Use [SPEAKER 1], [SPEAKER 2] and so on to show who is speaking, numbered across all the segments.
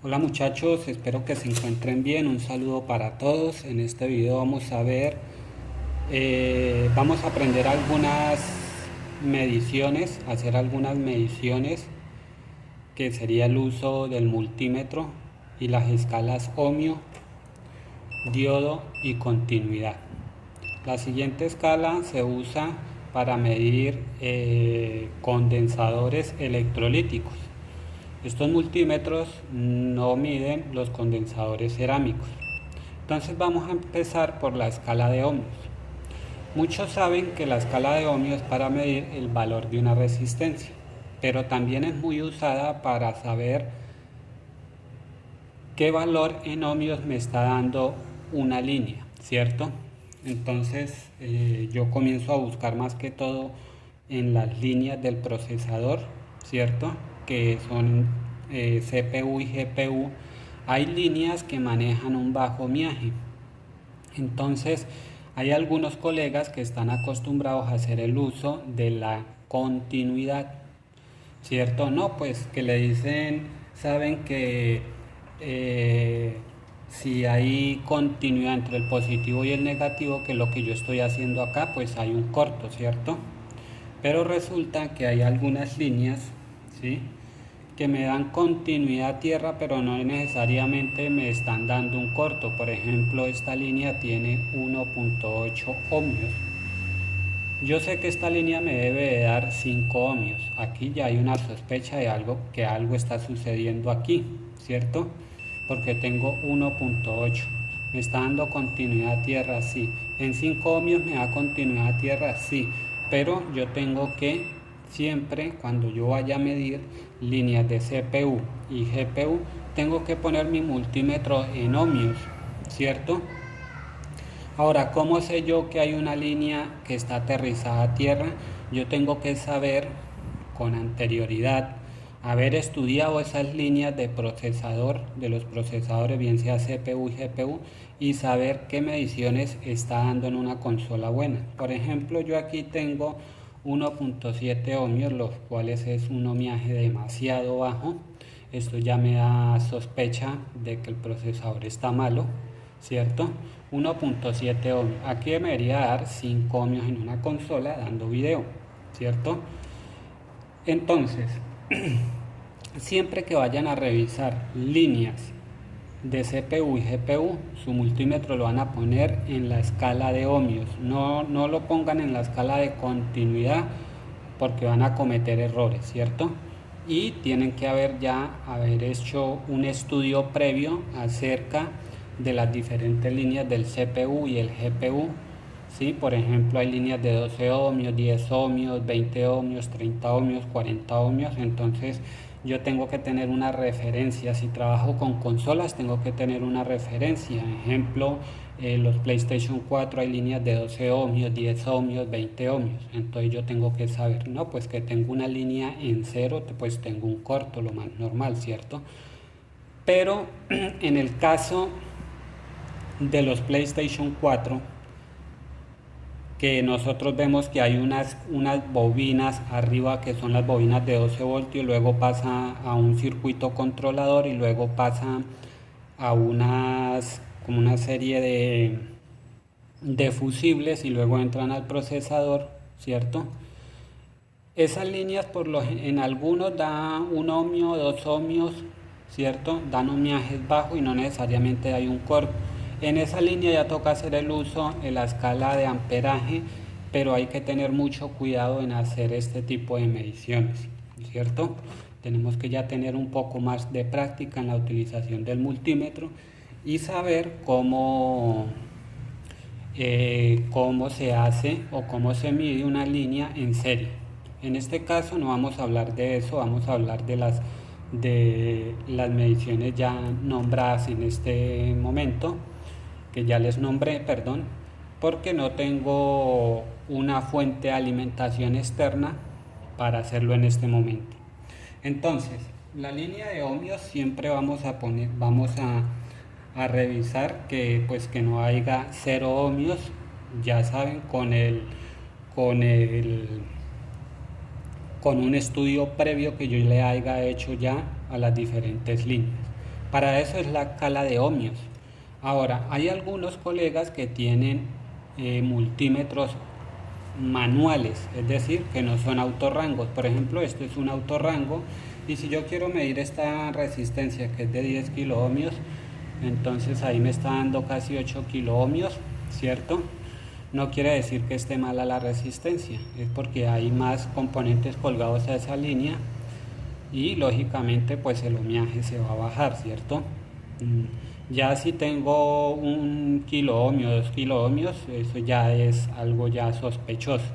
[SPEAKER 1] Hola muchachos, espero que se encuentren bien. Un saludo para todos. En este video vamos a ver, vamos a aprender algunas mediciones, hacer algunas mediciones que sería el uso del multímetro y las escalas ohmio, diodo y continuidad. La siguiente escala se usa para medir condensadores electrolíticos. Estos multímetros no miden los condensadores cerámicos. Entonces vamos a empezar por la escala de ohmios. Muchos saben que la escala de ohmios es para medir el valor de una resistencia, pero también es muy usada para saber qué valor en ohmios me está dando una línea, ¿cierto? Entonces yo comienzo a buscar más que todo en las líneas del procesador, ¿cierto? Que son CPU y GPU. Hay líneas que manejan un bajo ohmiaje. Entonces hay algunos colegas que están acostumbrados a hacer el uso de la continuidad, ¿cierto? No, pues que le dicen, saben que si hay continuidad entre el positivo y el negativo, que es lo que yo estoy haciendo acá, pues hay un corto, ¿cierto? Pero resulta que hay algunas líneas, ¿sí?, que me dan continuidad a tierra, pero no necesariamente me están dando un corto. Por ejemplo, esta línea tiene 1.8 ohmios. Yo sé que esta línea me debe de dar 5 ohmios. Aquí ya hay una sospecha de que algo está sucediendo aquí, ¿cierto? Porque tengo 1.8. ¿Me está dando continuidad a tierra? Sí. ¿En 5 ohmios me da continuidad a tierra? Sí. Pero yo tengo que siempre, cuando yo vaya a medir líneas de CPU y GPU, tengo que poner mi multímetro en ohmios, ¿cierto? Ahora, ¿cómo sé yo que hay una línea que está aterrizada a tierra? Yo tengo que saber con anterioridad, haber estudiado esas líneas de procesador, de los procesadores, bien sea CPU y GPU, y saber qué mediciones está dando en una consola buena. Por ejemplo, yo aquí tengo 1.7 ohmios, los cuales es un ohmiaje demasiado bajo. Esto ya me da sospecha de que el procesador está malo, ¿cierto? 1.7 ohmios. Aquí me debería dar 5 ohmios en una consola dando video, ¿cierto? Entonces, siempre que vayan a revisar líneas de CPU y GPU, su multímetro lo van a poner en la escala de ohmios. No lo pongan en la escala de continuidad porque van a cometer errores, ¿cierto? Y tienen que haber hecho un estudio previo acerca de las diferentes líneas del CPU y el GPU, ¿sí? Por ejemplo, hay líneas de 12 ohmios, 10 ohmios, 20 ohmios, 30 ohmios, 40 ohmios. Entonces yo tengo que tener una referencia. Si trabajo con consolas, tengo que tener una referencia. Ejemplo, los PlayStation 4 hay líneas de 12 ohmios, 10 ohmios, 20 ohmios. Entonces yo tengo que saber, no, pues que tengo una línea en cero, pues tengo un corto, lo más normal, ¿cierto? Pero en el caso de los PlayStation 4, que nosotros vemos que hay unas bobinas arriba que son las bobinas de 12 voltios, y luego pasa a un circuito controlador y luego pasa a como una serie de fusibles y luego entran al procesador, ¿cierto? Esas líneas en algunos dan 1 ohmio, 2 ohmios, ¿cierto? Dan ohmiajes bajos y no necesariamente hay un corto. En esa línea ya toca hacer el uso en la escala de amperaje, pero hay que tener mucho cuidado en hacer este tipo de mediciones, ¿cierto? Tenemos que ya tener un poco más de práctica en la utilización del multímetro y saber cómo se hace o cómo se mide una línea en serie. En este caso no vamos a hablar de eso, vamos a hablar de las mediciones ya nombradas en este momento, que ya les nombré, perdón, porque no tengo una fuente de alimentación externa para hacerlo en este momento. Entonces, la línea de ohmios siempre vamos a revisar que no haya 0 ohmios, ya saben, con un estudio previo que yo le haya hecho ya a las diferentes líneas. Para eso es la escala de ohmios. Ahora, hay algunos colegas que tienen multímetros manuales, es decir, que no son autorrangos. Por ejemplo, esto es un autorrango y si yo quiero medir esta resistencia que es de 10 kiloohmios, entonces ahí me está dando casi 8 kiloohmios, ¿cierto? No quiere decir que esté mala la resistencia, es porque hay más componentes colgados a esa línea y lógicamente pues el ohmiaje se va a bajar, ¿cierto? Ya si tengo 1 kiloohmio, 2 kiloohmios, eso ya es algo ya sospechoso,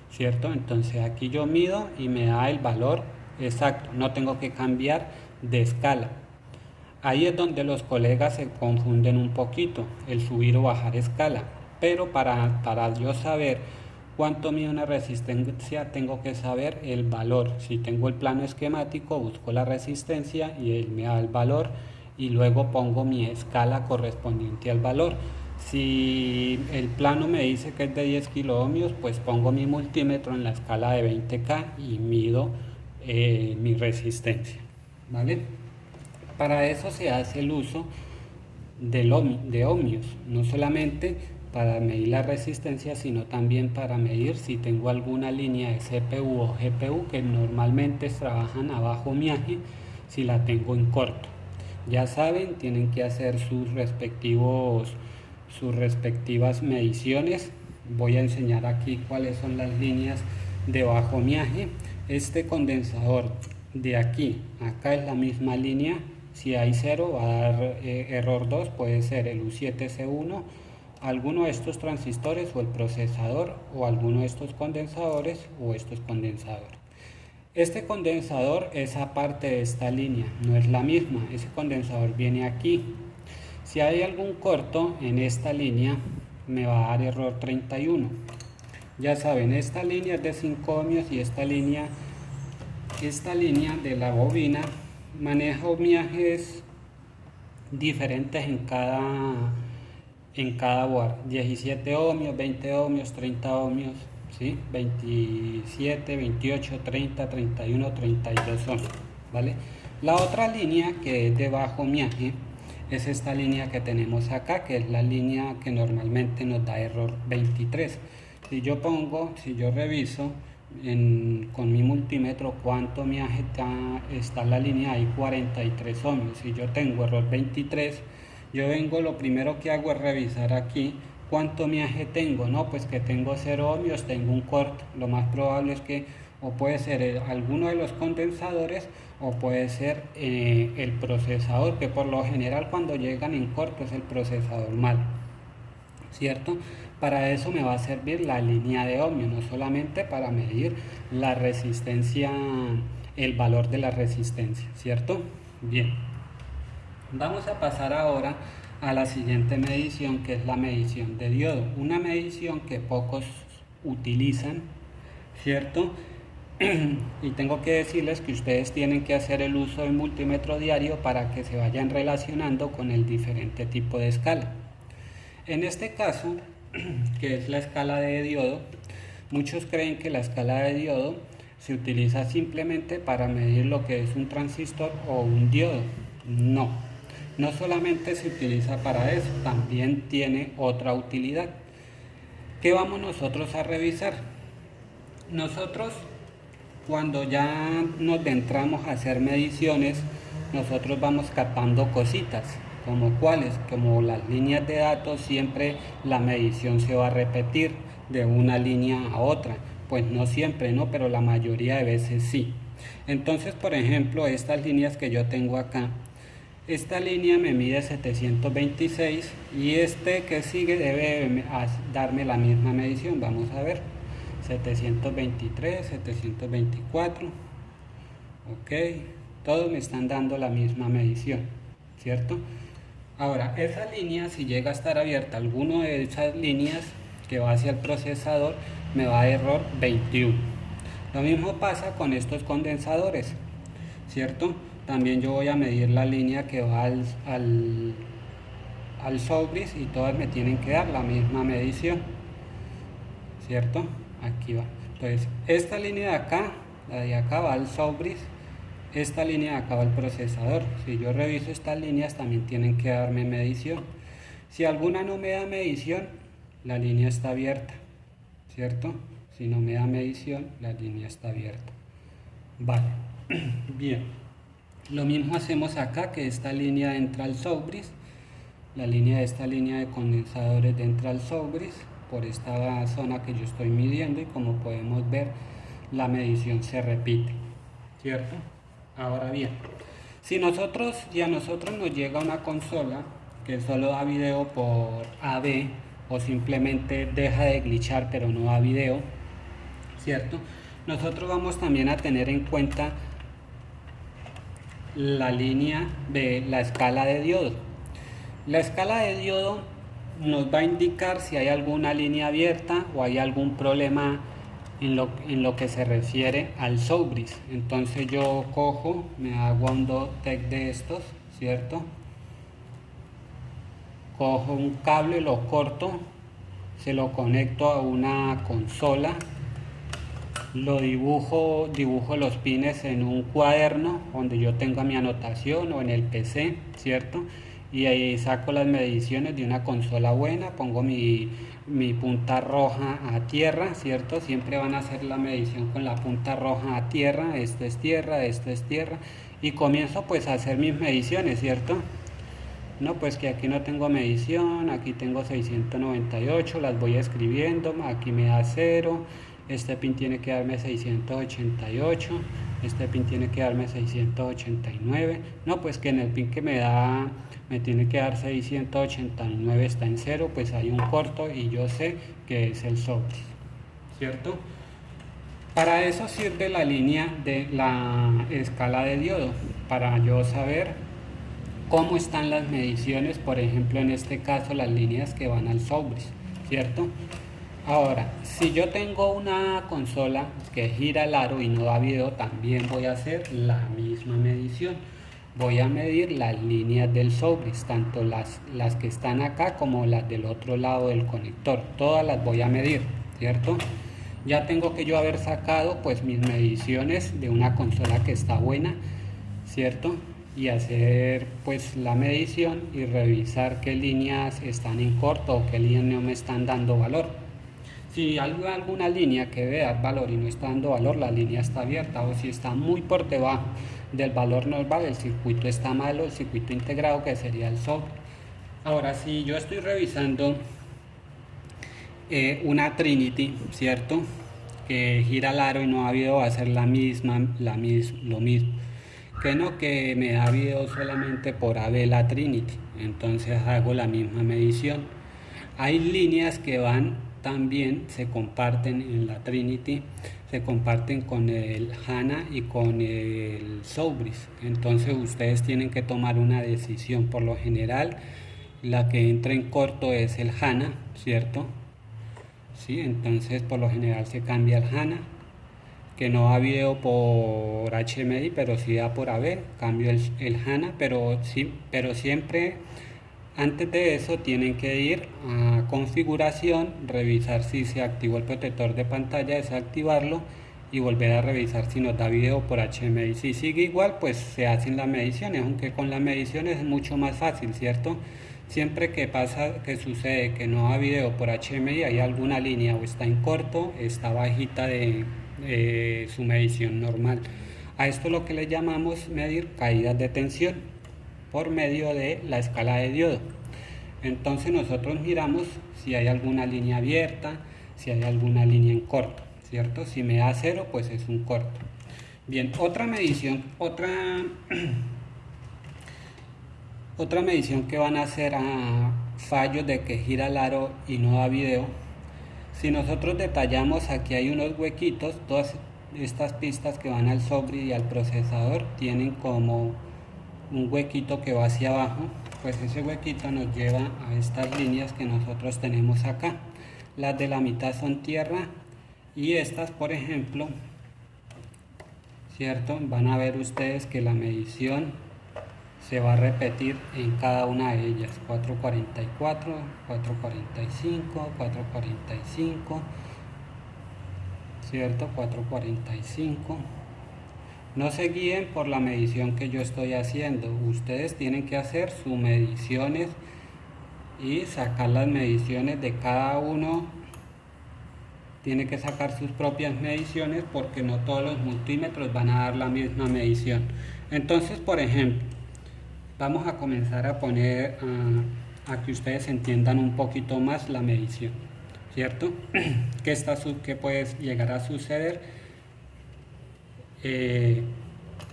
[SPEAKER 1] ¿cierto? Entonces aquí yo mido y me da el valor exacto, no tengo que cambiar de escala. Ahí es donde los colegas se confunden un poquito, el subir o bajar escala, pero para yo saber cuánto mide una resistencia tengo que saber el valor. Si tengo el plano esquemático, busco la resistencia y él me da el valor y luego pongo mi escala correspondiente al valor. Si el plano me dice que es de 10 kiloohmios, pues pongo mi multímetro en la escala de 20K y mido mi resistencia, ¿vale? Para eso se hace el uso de ohmios, no solamente para medir la resistencia, sino también para medir si tengo alguna línea de CPU o GPU que normalmente trabajan a bajo ohmiaje, si la tengo en corto. Ya saben, tienen que hacer sus respectivas mediciones. Voy a enseñar aquí cuáles son las líneas de bajo ohmiaje. Este condensador de aquí, acá es la misma línea. Si hay 0 va a dar error 2, puede ser el U7C1, alguno de estos transistores o el procesador o alguno de estos condensadores o estos condensadores. Este condensador es aparte de esta línea, no es la misma, ese condensador viene aquí. Si hay algún corto en esta línea me va a dar error 31. Ya saben, esta línea es de 5 ohmios y esta línea de la bobina maneja ohmiajes diferentes en cada board, 17 ohmios, 20 ohmios, 30 ohmios, ¿sí? 27, 28, 30, 31, 32 ohmios, ¿vale? La otra línea que es de bajo ohmiaje es esta línea que tenemos acá, que es la línea que normalmente nos da error 23. Si yo reviso con mi multímetro cuánto ohmiaje está en la línea, hay 43 ohmios. Si yo tengo error 23, yo vengo, lo primero que hago es revisar aquí cuánto ohmiaje tengo, no, pues que tengo 0 ohmios, tengo un corto. Lo más probable es que o puede ser alguno de los condensadores o puede ser el procesador, que por lo general cuando llegan en corto es el procesador malo, ¿cierto? Para eso me va a servir la línea de ohmios, no solamente para medir la resistencia, el valor de la resistencia, ¿cierto? Bien, vamos a pasar ahora a la siguiente medición, que es la medición de diodo, una medición que pocos utilizan, ¿cierto? Y tengo que decirles que ustedes tienen que hacer el uso del multímetro diario para que se vayan relacionando con el diferente tipo de escala. En este caso, que es la escala de diodo, muchos creen que la escala de diodo se utiliza simplemente para medir lo que es un transistor o un diodo. No solamente se utiliza para eso, también tiene otra utilidad. ¿Qué vamos nosotros a revisar? Nosotros, cuando ya nos adentramos a hacer mediciones, nosotros vamos captando cositas, como cuáles, como las líneas de datos, siempre la medición se va a repetir de una línea a otra. Pues no siempre, ¿no? Pero la mayoría de veces sí. Entonces, por ejemplo, estas líneas que yo tengo acá, esta línea me mide 726 y este que sigue debe darme la misma medición. Vamos a ver. 723, 724, ok, todos me están dando la misma medición, ¿cierto? Ahora, esa línea, si llega a estar abierta, alguno de esas líneas que va hacia el procesador, me va a error 21. Lo mismo pasa con estos condensadores, ¿cierto? También yo voy a medir la línea que va al sobris y todas me tienen que dar la misma medición, ¿cierto? Aquí va. Entonces, esta línea de acá, la de acá va al sobris esta línea de acá va el procesador. Si yo reviso estas líneas también tienen que darme medición. Si alguna no me da medición, la línea está abierta, ¿cierto? Si no me da medición, la línea está abierta. Vale, bien. Lo mismo hacemos acá, que esta línea entra al Soubris. La línea de esta línea de condensadores entra al Soubris por esta zona que yo estoy midiendo, y como podemos ver, la medición se repite, ¿cierto? Ahora bien, si a nosotros nos llega una consola que solo da video por AB, o simplemente deja de glitchar pero no da video, ¿cierto? Nosotros vamos también a tener en cuenta la línea de la escala de diodo. La escala de diodo nos va a indicar si hay alguna línea abierta o hay algún problema en lo que se refiere al Soubris. Entonces yo cojo, me hago un tech de estos, ¿cierto? Cojo un cable, lo corto, se lo conecto a una consola, lo dibujo los pines en un cuaderno donde yo tenga mi anotación, o en el PC, ¿cierto? Y ahí saco las mediciones de una consola buena, pongo mi punta roja a tierra, ¿cierto? Siempre van a hacer la medición con la punta roja a tierra, esto es tierra, esto es tierra, y comienzo pues a hacer mis mediciones, ¿cierto? No, pues que aquí no tengo medición, aquí tengo 698, las voy escribiendo, aquí me da 0, este pin tiene que darme 688, este pin tiene que darme 689, no, pues que en el pin que me tiene que dar 689 está en 0, pues hay un corto y yo sé que es el Soubris, ¿cierto? Para eso sirve la línea de la escala de diodo, para yo saber cómo están las mediciones, por ejemplo en este caso las líneas que van al Soubris, ¿cierto? Ahora, si yo tengo una consola que gira el aro y no da video, también voy a hacer la misma medición. Voy a medir las líneas del Soubris, tanto las que están acá como las del otro lado del conector, todas las voy a medir, ¿cierto? Ya tengo que yo haber sacado pues mis mediciones de una consola que está buena, ¿cierto? Y hacer pues la medición y revisar qué líneas están en corto o qué líneas no me están dando valor. Si hay alguna línea que vea valor y no está dando valor, la línea está abierta, o si está muy por debajo del valor normal, el circuito está malo, el circuito integrado, que sería el Soubris. Ahora, si yo estoy revisando una Trinity, ¿cierto? Que gira el aro y no ha habido, va a ser lo mismo. Que no, que me da video solamente por AB la Trinity, entonces hago la misma medición. Hay líneas que van también, se comparten en la Trinity, se comparten con el HANA y con el Soubris, entonces ustedes tienen que tomar una decisión. Por lo general la que entra en corto es el HANA, ¿cierto? Sí, entonces por lo general se cambia el HANA, que no da video por HMI, pero sí da por AB, cambio el HANA, pero siempre antes de eso tienen que ir a configuración, revisar si se activó el protector de pantalla, desactivarlo y volver a revisar si nos da video por HMI. Si sigue igual, pues se hacen las mediciones, aunque con las mediciones es mucho más fácil, ¿cierto? Siempre que sucede que no da video por HMI, hay alguna línea o está en corto, está bajita de su medición normal. A esto lo que le llamamos medir caídas de tensión por medio de la escala de diodo. Entonces nosotros miramos si hay alguna línea abierta, si hay alguna línea en corto, ¿cierto? Si me da 0, pues es un corto. Bien, otra medición que van a hacer a fallos de que gira el aro y no da video. Si nosotros detallamos, aquí hay unos huequitos, todas estas pistas que van al Soubris y al procesador tienen como un huequito que va hacia abajo, pues ese huequito nos lleva a estas líneas que nosotros tenemos acá. Las de la mitad son tierra y estas, por ejemplo, ¿cierto? Van a ver ustedes que la medición se va a repetir en cada una de ellas, 444, 445, 445, ¿cierto? 445, No se guíen por la medición que yo estoy haciendo. Ustedes tienen que hacer sus mediciones y sacar las mediciones de cada uno. Tiene que sacar sus propias mediciones porque no todos los multímetros van a dar la misma medición. Entonces, por ejemplo, vamos a comenzar a poner a que ustedes entiendan un poquito más la medición, ¿cierto? ¿Qué puede llegar a suceder?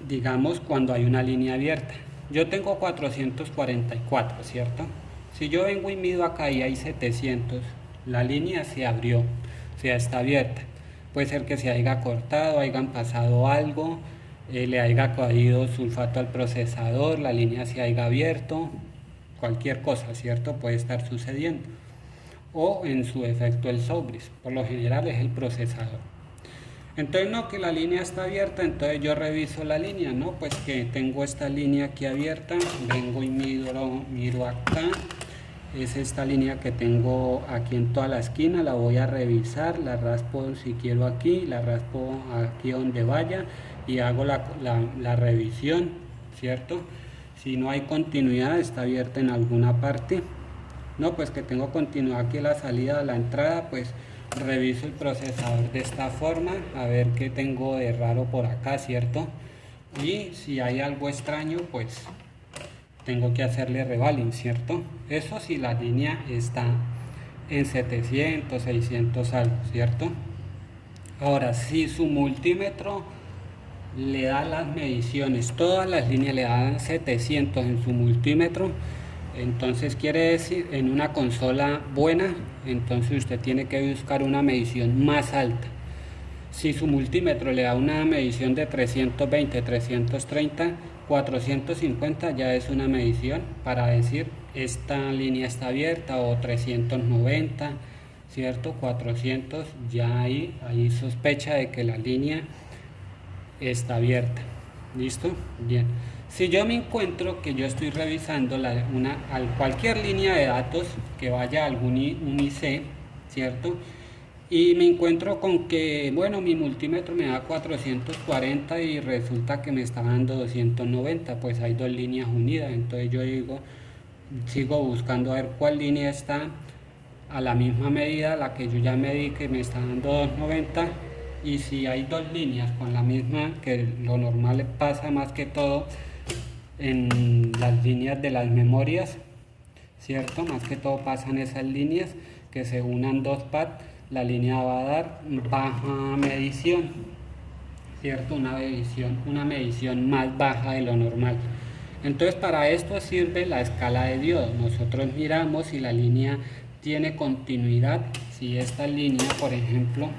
[SPEAKER 1] Digamos cuando hay una línea abierta. Yo tengo 444, ¿cierto? Si yo vengo y mido acá y hay 700, la línea se abrió, o sea, está abierta. Puede ser que se haya cortado, hayan pasado algo, le haya caído sulfato al procesador, la línea se haya abierto, cualquier cosa, ¿cierto? Puede estar sucediendo. O en su efecto el sobris, por lo general es el procesador. Entonces no, que la línea está abierta, entonces yo reviso la línea, ¿no? Pues que tengo esta línea aquí abierta, vengo y miro acá, es esta línea que tengo aquí en toda la esquina, la voy a revisar, la raspo si quiero aquí, la raspo aquí donde vaya y hago la revisión, ¿cierto? Si no hay continuidad, está abierta en alguna parte, no, pues que tengo continuidad aquí en la salida, la entrada, pues reviso el procesador de esta forma, a ver qué tengo de raro por acá, ¿cierto? Y si hay algo extraño, pues tengo que hacerle revaling, ¿cierto? Eso si la línea está en 700, 600 algo, ¿cierto? Ahora, si su multímetro le da las mediciones, todas las líneas le dan 700 en su multímetro, entonces quiere decir en una consola buena, entonces usted tiene que buscar una medición más alta. Si su multímetro le da una medición de 320, 330, 450 ya es una medición para decir esta línea está abierta, o 390, ¿cierto? 400, ya ahí sospecha de que la línea está abierta. ¿Listo? Bien. Si yo me encuentro que yo estoy revisando cualquier línea de datos que vaya a algún IC, ¿cierto? Y me encuentro con que, bueno, mi multímetro me da 440 y resulta que me está dando 290, pues hay dos líneas unidas. Entonces yo sigo buscando a ver cuál línea está a la misma medida, la que yo ya medí que me está dando 290. Y si hay dos líneas con la misma, que lo normal pasa más que todo en las líneas de las memorias, ¿cierto? Más que todo pasan esas líneas, que se unan dos pads, la línea va a dar baja medición, ¿cierto? Una medición más baja de lo normal. Entonces para esto sirve la escala de diodo. Nosotros miramos si la línea tiene continuidad, si esta línea, por ejemplo,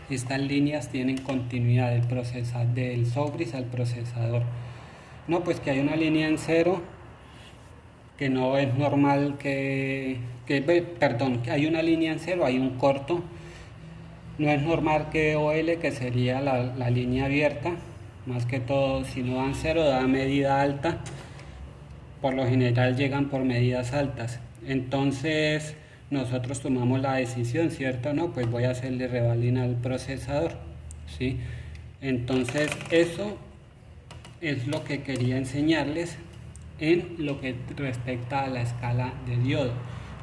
[SPEAKER 1] estas líneas tienen continuidad del sobris al procesador. No, pues que hay una línea en cero, que no es normal que hay una línea en cero, hay un corto. No es normal que OL, que sería la línea abierta, más que todo si no dan cero, da medida alta. Por lo general llegan por medidas altas. Entonces nosotros tomamos la decisión, ¿cierto? No, pues voy a hacerle revaling al procesador, ¿sí? Entonces eso es lo que quería enseñarles en lo que respecta a la escala de diodo.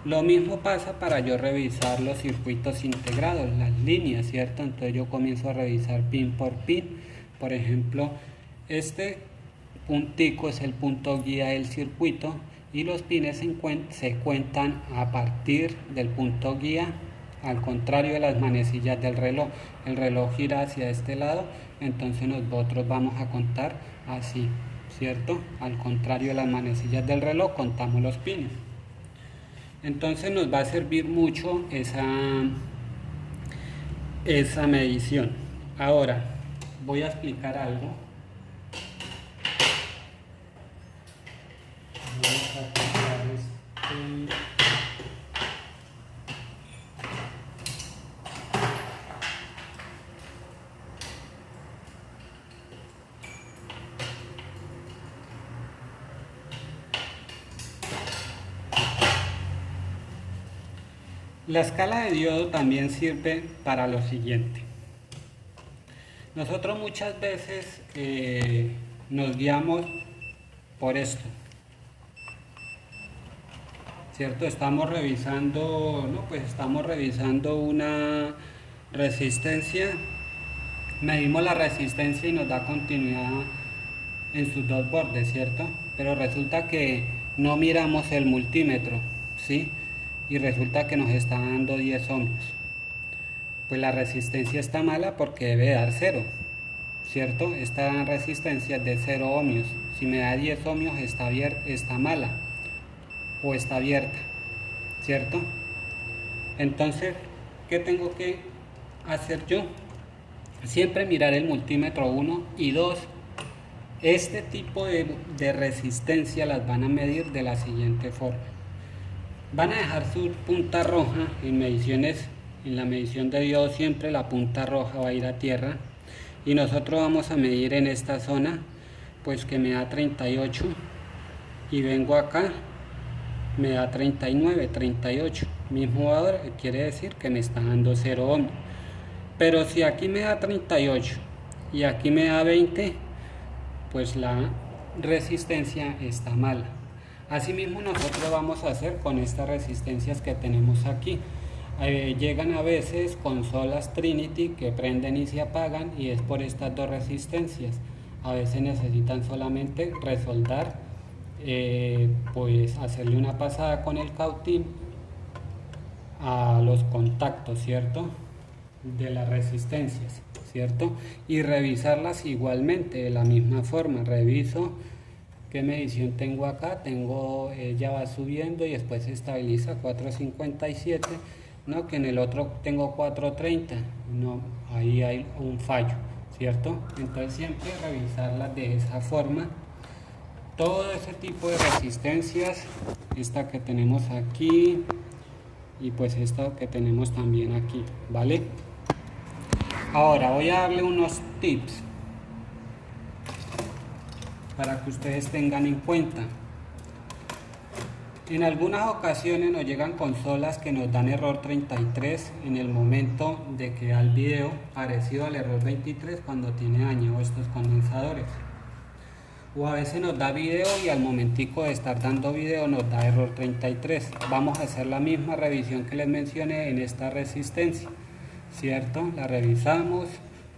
[SPEAKER 1] Lo mismo pasa para yo revisar los circuitos integrados, las líneas, ¿cierto? Entonces yo comienzo a revisar pin por pin. Por ejemplo, este puntico es el punto guía del circuito y los pines se cuentan a partir del punto guía, al contrario de las manecillas del reloj. El reloj gira hacia este lado, entonces nosotros vamos a contar así, ¿cierto? Al contrario de las manecillas del reloj, contamos los pines. Entonces nos va a servir mucho esa medición. Ahora voy a explicar algo. Vamos a aplicar La escala de diodo también sirve para lo siguiente. Nosotros muchas veces nos guiamos por esto, ¿cierto? Estamos revisando, no, pues estamos revisando una resistencia, medimos la resistencia y nos da continuidad en sus dos bordes, ¿cierto? Pero resulta que no miramos el multímetro, ¿sí? Y resulta que nos está dando 10 ohmios. Pues la resistencia está mala porque debe dar 0, ¿cierto? Esta resistencia es de 0 ohmios. Si me da 10 ohmios está mala o está abierta, ¿cierto? Entonces, ¿qué tengo que hacer yo? Siempre mirar el multímetro 1 y 2. Este tipo de resistencia las van a medir de la siguiente forma. Van a dejar su punta roja en mediciones. En la medición de diodo siempre la punta roja va a ir a tierra y nosotros vamos a medir en esta zona, pues que me da 38 y vengo acá, me da 39, 38, mismo valor, quiere decir que me está dando 0 ohmios. Pero si aquí me da 38 y aquí me da 20, pues la resistencia está mala. Asimismo nosotros vamos a hacer con estas resistencias que tenemos aquí. Llegan a veces consolas Trinity que prenden y se apagan y es por estas dos resistencias. A veces necesitan solamente resoldar, pues hacerle una pasada con el cautín a los contactos, ¿cierto? De las resistencias, ¿cierto? Y revisarlas igualmente de la misma forma. Reviso qué medición tengo acá, ya va subiendo y después se estabiliza 457. No, que en el otro tengo 430, no, ahí hay un fallo, ¿cierto? Entonces siempre revisarlas de esa forma. Todo ese tipo de resistencias, esta que tenemos aquí y pues esta que tenemos también aquí, ¿vale? Ahora voy a darle unos tips para que ustedes tengan en cuenta. En algunas ocasiones nos llegan consolas que nos dan error 33 en el momento de que da el video, parecido al error 23 cuando tiene dañado estos condensadores. O a veces nos da video y al momentico de estar dando video nos da error 33. Vamos a hacer la misma revisión que les mencioné en esta resistencia, ¿cierto? La revisamos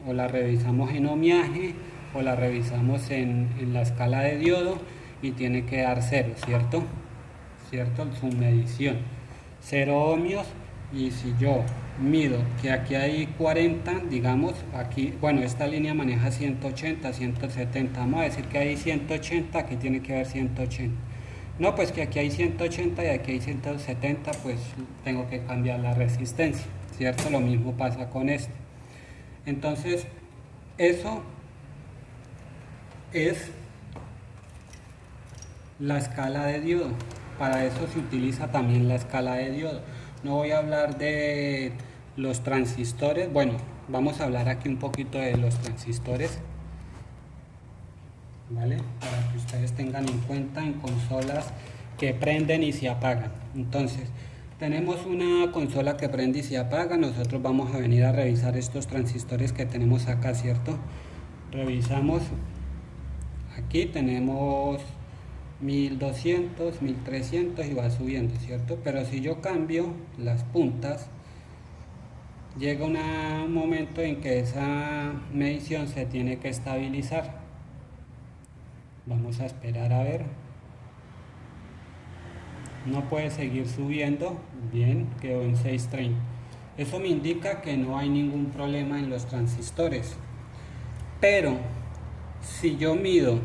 [SPEAKER 1] o la revisamos en ohmiaje o la revisamos en la escala de diodo y tiene que dar 0, ¿cierto? ¿Cierto? Su medición 0 ohmios. Y si yo mido que aquí hay 40, digamos aquí, bueno, esta línea maneja 180, 170, vamos a decir que hay 180, aquí tiene que haber 180. No, pues que aquí hay 180 y aquí hay 170, pues tengo que cambiar la resistencia, ¿cierto? Lo mismo pasa con este. Entonces, eso es la escala de diodo. Para eso se utiliza también la escala de diodo. No voy a hablar de los transistores. Bueno, vamos a hablar aquí un poquito de los transistores, ¿vale? Para que ustedes tengan en cuenta en consolas que prenden y se apagan. Entonces, tenemos una consola que prende y se apaga. Nosotros vamos a venir a revisar estos transistores que tenemos acá, ¿cierto? Revisamos. Aquí tenemos 1200, 1300 y va subiendo, ¿cierto? Pero si yo cambio las puntas, llega un momento en que esa medición se tiene que estabilizar. Vamos a esperar a ver. No puede seguir subiendo. Bien, quedó en 630. Eso me indica que no hay ningún problema en los transistores. Pero si yo mido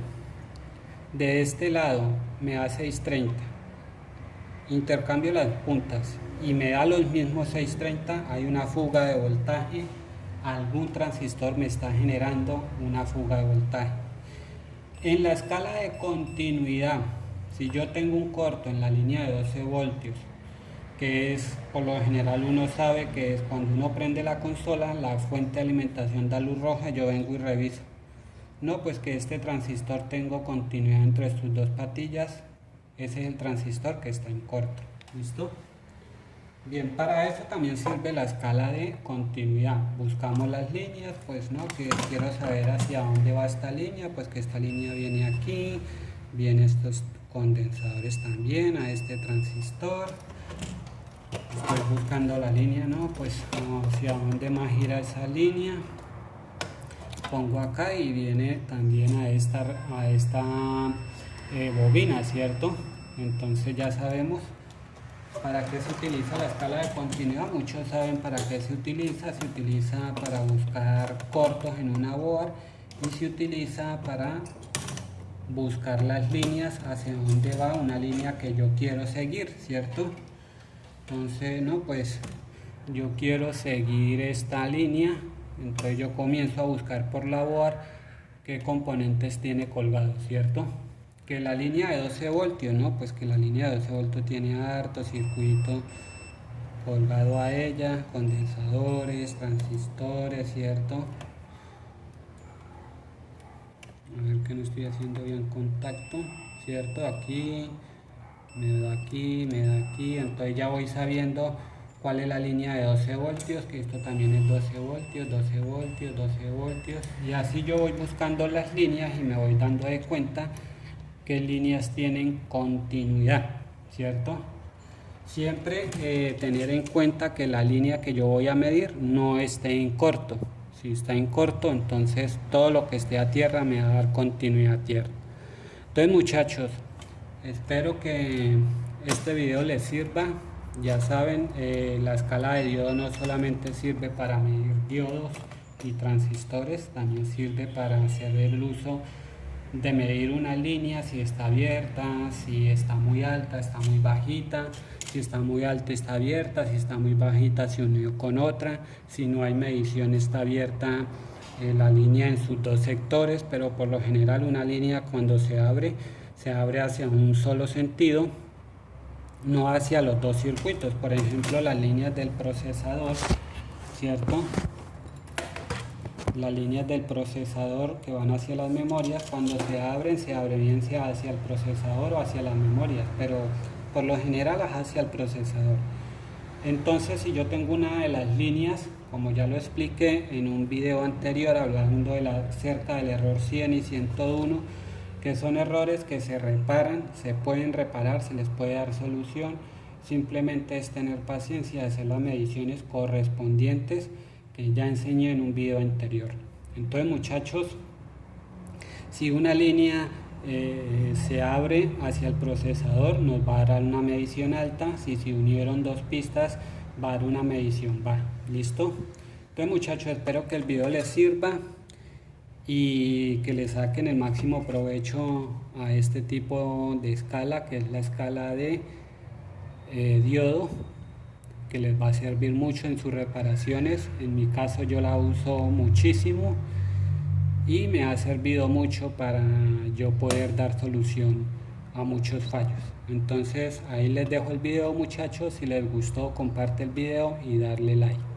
[SPEAKER 1] de este lado, me da 630, intercambio las puntas y me da los mismos 630, hay una fuga de voltaje, algún transistor me está generando una fuga de voltaje. En la escala de continuidad, si yo tengo un corto en la línea de 12 voltios, que es, por lo general uno sabe que es cuando uno prende la consola, la fuente de alimentación da luz roja, yo vengo y reviso. No, pues que este transistor tengo continuidad entre sus dos patillas, ese es el transistor que está en corto. ¿Listo? Bien, para eso también sirve la escala de continuidad. Buscamos las líneas, pues no, que quiero saber hacia dónde va esta línea, pues que esta línea viene aquí, viene estos condensadores también, a este transistor. Estoy buscando la línea, no, pues hacia dónde más gira esa línea. Pongo acá y viene también a esta bobina, ¿cierto? Entonces ya sabemos para qué se utiliza la escala de continuidad. Muchos saben para qué se utiliza para buscar cortos en una board y se utiliza para buscar las líneas hacia dónde va una línea que yo quiero seguir, ¿cierto? Entonces, no, pues yo quiero seguir esta línea, entonces yo comienzo a buscar por la board qué componentes tiene colgado, ¿cierto? Que la línea de 12 voltios, ¿no? Pues que la línea de 12 voltios tiene harto circuito colgado a ella, condensadores, transistores, ¿cierto? A ver que no estoy haciendo bien contacto, ¿cierto? Aquí, me da aquí, me da aquí, entonces ya voy sabiendo cuál es la línea de 12 voltios, que esto también es 12 voltios, 12 voltios, 12 voltios, y así yo voy buscando las líneas y me voy dando de cuenta qué líneas tienen continuidad, ¿cierto? Siempre tener en cuenta que la línea que yo voy a medir no esté en corto. Si está en corto, entonces todo lo que esté a tierra me va a dar continuidad a tierra. Entonces, muchachos, espero que este video les sirva. Ya saben, la escala de diodo no solamente sirve para medir diodos y transistores, también sirve para hacer el uso de medir una línea, si está abierta, si está muy alta, está muy bajita, si está muy alta está abierta, si está muy bajita se unió con otra, si no hay medición está abierta la línea en sus dos sectores, pero por lo general una línea cuando se abre hacia un solo sentido, no hacia los dos circuitos. Por ejemplo, las líneas del procesador, ¿cierto? Las líneas del procesador que van hacia las memorias, cuando se abre bien sea hacia el procesador o hacia las memorias, pero por lo general es hacia el procesador. Entonces, si yo tengo una de las líneas, como ya lo expliqué en un video anterior hablando acerca del error 100 y 101, que son errores que se reparan, se pueden reparar, se les puede dar solución, simplemente es tener paciencia de hacer las mediciones correspondientes que ya enseñé en un video anterior. Entonces, muchachos, si una línea se abre hacia el procesador, nos va a dar una medición alta. Si se unieron dos pistas, va a dar una medición baja. ¿Listo? Entonces, muchachos, espero que el video les sirva y que le saquen el máximo provecho a este tipo de escala, que es la escala de diodo, que les va a servir mucho en sus reparaciones. En mi caso yo la uso muchísimo y me ha servido mucho para yo poder dar solución a muchos fallos. Entonces ahí les dejo el video, muchachos. Si les gustó, comparte el video y darle like.